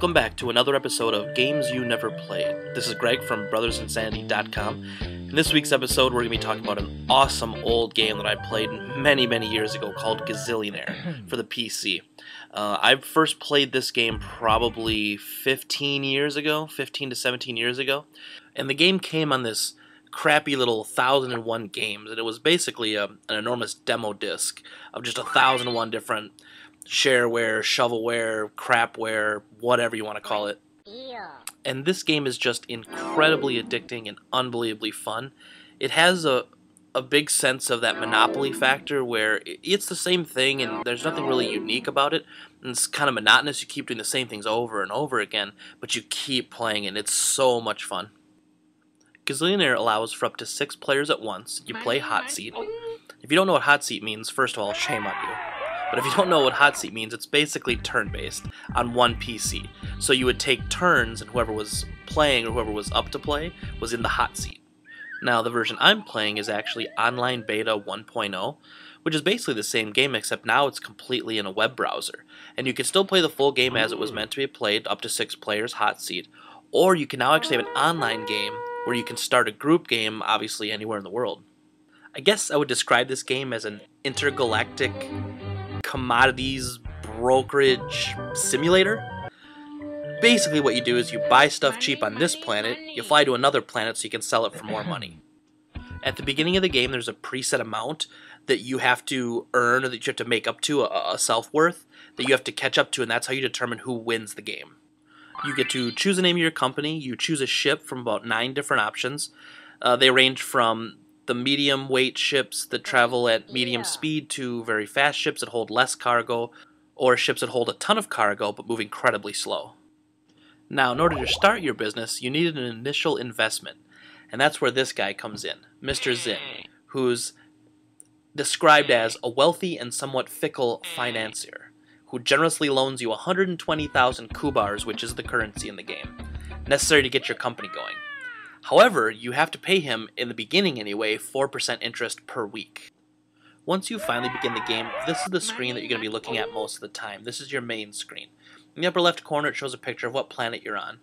Welcome back to another episode of Games You Never Played. This is Greg from brothersinsanity.com. In this week's episode, we're going to be talking about an awesome old game that I played many years ago called Gazillionaire for the PC. I first played this game probably 15 to 17 years ago, and the game came on this crappy little 1001 games, and it was basically an enormous demo disc of just 1001 different shareware, shovelware, crapware, whatever you want to call it. And this game is just incredibly addicting and unbelievably fun. It has a big sense of that Monopoly factor where it's the same thing and there's nothing really unique about it. And it's kind of monotonous. You keep doing the same things over and over again, but you keep playing it. It's so much fun. Gazillionaire allows for up to 6 players at once. You play hot seat. If you don't know what hot seat means, first of all, shame on you. But if you don't know what hot seat means, it's basically turn-based on one PC. So you would take turns, and whoever was playing or whoever was up to play was in the hot seat. Now, the version I'm playing is actually Online Beta 1.0, which is basically the same game, except now it's completely in a web browser. And you can still play the full game as it was meant to be played, up to 6 players, hot seat. Or you can now actually have an online game where you can start a group game, obviously anywhere in the world. I guess I would describe this game as an intergalactic commodities brokerage simulator. Basically what you do is you buy stuff cheap on this planet, you fly to another planet so you can sell it for more money. At the beginning of the game there's a preset amount that you have to earn, or that you have to make up to, a self-worth that you have to catch up to, and that's how you determine who wins the game. You get to choose the name of your company, you choose a ship from about 9 different options. They range from the medium weight ships that travel at medium speed to very fast ships that hold less cargo, or ships that hold a ton of cargo but move incredibly slow. Now, in order to start your business, you needed an initial investment, and that's where this guy comes in, Mr. Zinn, who's described as a wealthy and somewhat fickle financier, who generously loans you 120,000 kubars, which is the currency in the game, necessary to get your company going. However, you have to pay him, in the beginning anyway, 4% interest per week. Once you finally begin the game, this is the screen that you're going to be looking at most of the time. This is your main screen. In the upper left corner, it shows a picture of what planet you're on.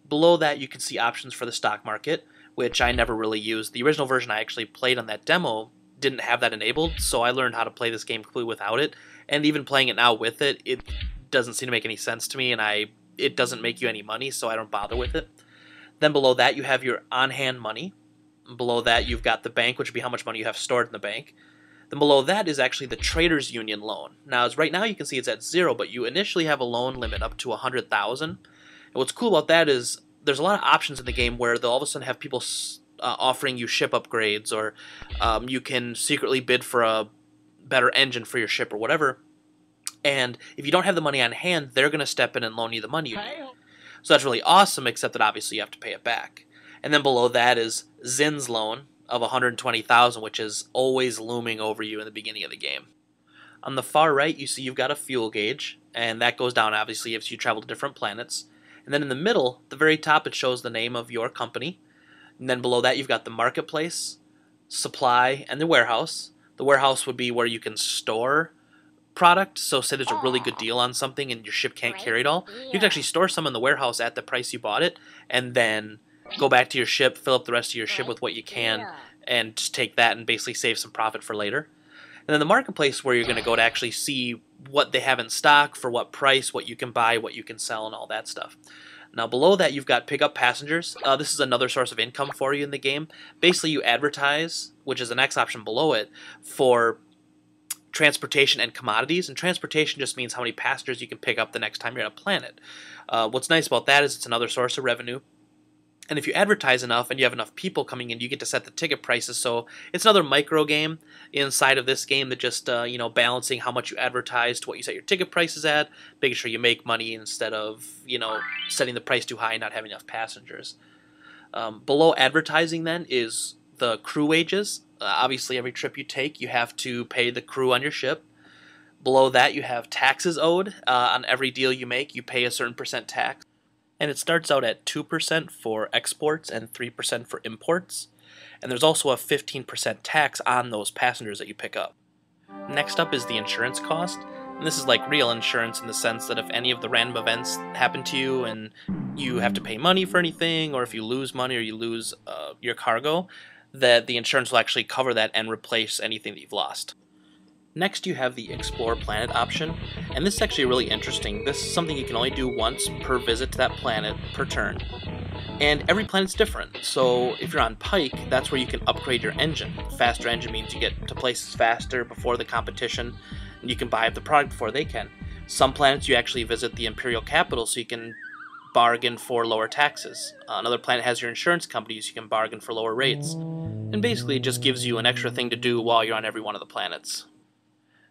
Below that, you can see options for the stock market, which I never really used. The original version I actually played on that demo didn't have that enabled, so I learned how to play this game completely without it. And even playing it now with it, it doesn't seem to make any sense to me, and it doesn't make you any money, so I don't bother with it. Then below that, you have your on-hand money. Below that, you've got the bank, which would be how much money you have stored in the bank. Then below that is actually the Traders Union loan. Now, as right now you can see it's at 0, but you initially have a loan limit up to 100,000. And what's cool about that is there's a lot of options in the game where they'll all of a sudden have people offering you ship upgrades, or you can secretly bid for a better engine for your ship or whatever. And if you don't have the money on hand, they're going to step in and loan you the money you need. So that's really awesome, except that obviously you have to pay it back. And then below that is Zinn's loan of 120,000, which is always looming over you in the beginning of the game. On the far right, you see you've got a fuel gauge, and that goes down obviously if you travel to different planets. And then in the middle, the very top, it shows the name of your company. And then below that, you've got the marketplace, supply, and the warehouse. The warehouse would be where you can store product, so say there's a really good deal on something and your ship can't carry it all, you can actually store some in the warehouse at the price you bought it, and then go back to your ship, fill up the rest of your ship with what you can, and just take that and basically save some profit for later. And then the marketplace, where you're going to go to actually see what they have in stock, for what price, what you can buy, what you can sell, and all that stuff. Now below that, you've got pick up passengers. This is another source of income for you in the game. Basically, you advertise, which is the next option below it, for transportation and commodities, and transportation just means how many passengers you can pick up the next time you're on a planet. What's nice about that is it's another source of revenue, and if you advertise enough and you have enough people coming in, you get to set the ticket prices. So it's another micro game inside of this game that just balancing how much you advertise to what you set your ticket prices at, making sure you make money instead of setting the price too high and not having enough passengers. Below advertising then is the crew wages. Obviously, every trip you take, you have to pay the crew on your ship. Below that, you have taxes owed. On every deal you make, you pay a certain percent tax. And it starts out at 2% for exports and 3% for imports. And there's also a 15% tax on those passengers that you pick up. Next up is the insurance cost. And this is like real insurance in the sense that if any of the random events happen to you and you have to pay money for anything, or if you lose money or you lose your cargo, that the insurance will actually cover that and replace anything that you've lost. Next, you have the Explore Planet option, and this is actually really interesting. This is something you can only do once per visit to that planet per turn. And every planet's different, so if you're on Pike, that's where you can upgrade your engine. Faster engine means you get to places faster before the competition, and you can buy up the product before they can. Some planets you actually visit the Imperial capital so you can bargain for lower taxes. Another planet has your insurance company so you can bargain for lower rates. And basically it just gives you an extra thing to do while you're on every one of the planets.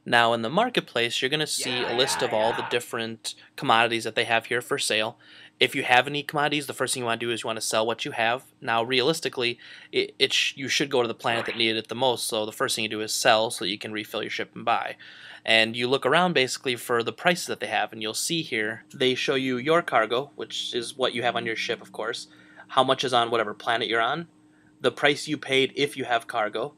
Now in the marketplace, you're going to see a list of all the different commodities that they have here for sale. If you have any commodities, the first thing you want to do is you want to sell what you have. Now realistically, you should go to the planet that needed it the most, so the first thing you do is sell so that you can refill your ship and buy. And you look around basically for the prices that they have, and you'll see here, they show you your cargo, which is what you have on your ship of course, how much is on whatever planet you're on, the price you paid if you have cargo,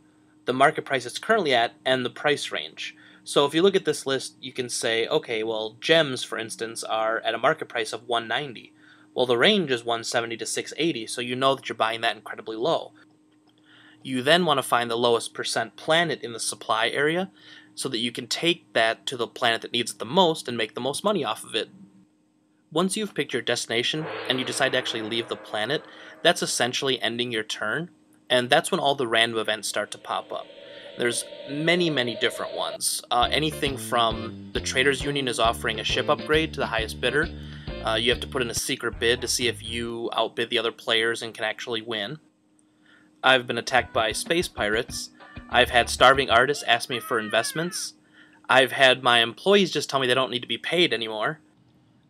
the market price it's currently at, and the price range. So if you look at this list, you can say, okay, well, gems, for instance, are at a market price of 190. Well, the range is 170 to 680, so you know that you're buying that incredibly low. You then want to find the lowest percent planet in the supply area so that you can take that to the planet that needs it the most and make the most money off of it. Once you've picked your destination and you decide to actually leave the planet, that's essentially ending your turn, and that's when all the random events start to pop up. There's many, many different ones. Anything from the Traders Union is offering a ship upgrade to the highest bidder. You have to put in a secret bid to see if you outbid the other players and can actually win. I've been attacked by space pirates. I've had starving artists ask me for investments. I've had my employees just tell me they don't need to be paid anymore.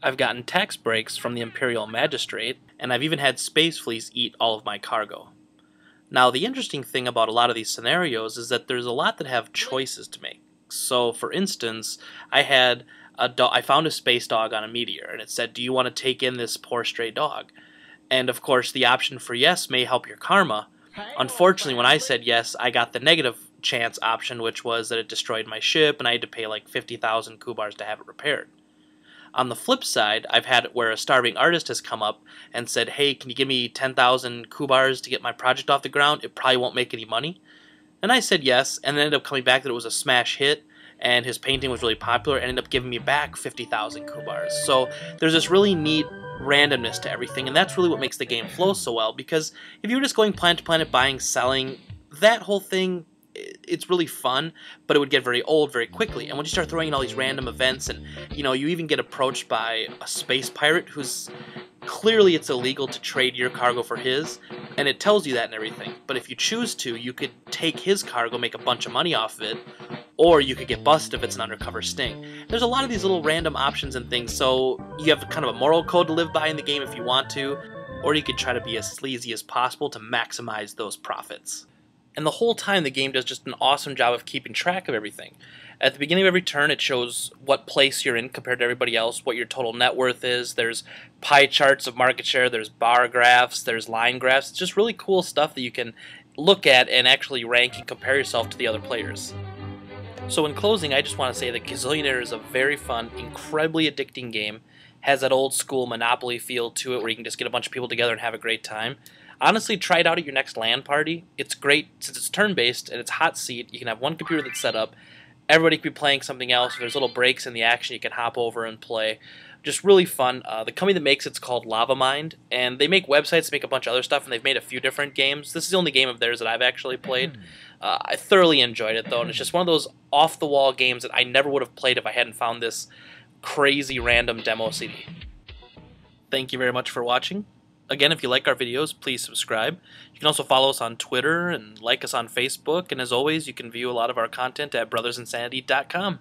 I've gotten tax breaks from the Imperial Magistrate, and I've even had space fleas eat all of my cargo. Now, the interesting thing about a lot of these scenarios is that there's a lot that have choices to make. So, for instance, I found a space dog on a meteor, and it said, do you want to take in this poor stray dog? And, of course, the option for yes may help your karma. Unfortunately, when I said yes, I got the negative chance option, which was that it destroyed my ship, and I had to pay like 50,000 kubars to have it repaired. On the flip side, I've had it where a starving artist has come up and said, hey, can you give me 10,000 kubars to get my project off the ground? It probably won't make any money. And I said yes, and then ended up coming back that it was a smash hit, and his painting was really popular, and ended up giving me back 50,000 kubars. So there's this really neat randomness to everything, and that's really what makes the game flow so well, because if you were just going planet to planet, buying, selling, that whole thing, it's really fun, but it would get very old very quickly. And when you start throwing in all these random events, and you even get approached by a space pirate who's clearly it's illegal to trade your cargo for his, and it tells you that and everything. But if you choose to, you could take his cargo, make a bunch of money off of it, or you could get busted if it's an undercover sting. There's a lot of these little random options and things, so you have kind of a moral code to live by in the game if you want to, or you could try to be as sleazy as possible to maximize those profits. And the whole time the game does just an awesome job of keeping track of everything. At the beginning of every turn it shows what place you're in compared to everybody else, what your total net worth is, there's pie charts of market share, there's bar graphs, there's line graphs. It's just really cool stuff that you can look at and actually rank and compare yourself to the other players. So in closing, I just want to say that Gazillionaire is a very fun, incredibly addicting game, has that old school Monopoly feel to it where you can just get a bunch of people together and have a great time. Honestly, try it out at your next LAN party. It's great since it's turn-based and it's hot seat. You can have one computer that's set up. Everybody can be playing something else. If there's little breaks in the action, you can hop over and play. Just really fun. The company that makes it's called Lava Mind, and they make websites, make a bunch of other stuff, and they've made a few different games. This is the only game of theirs that I've actually played. I thoroughly enjoyed it, though, and it's just one of those off-the-wall games that I never would have played if I hadn't found this crazy random demo CD. Thank you very much for watching. Again, if you like our videos, please subscribe. You can also follow us on Twitter and like us on Facebook, and as always, you can view a lot of our content at brothersinsanity.com.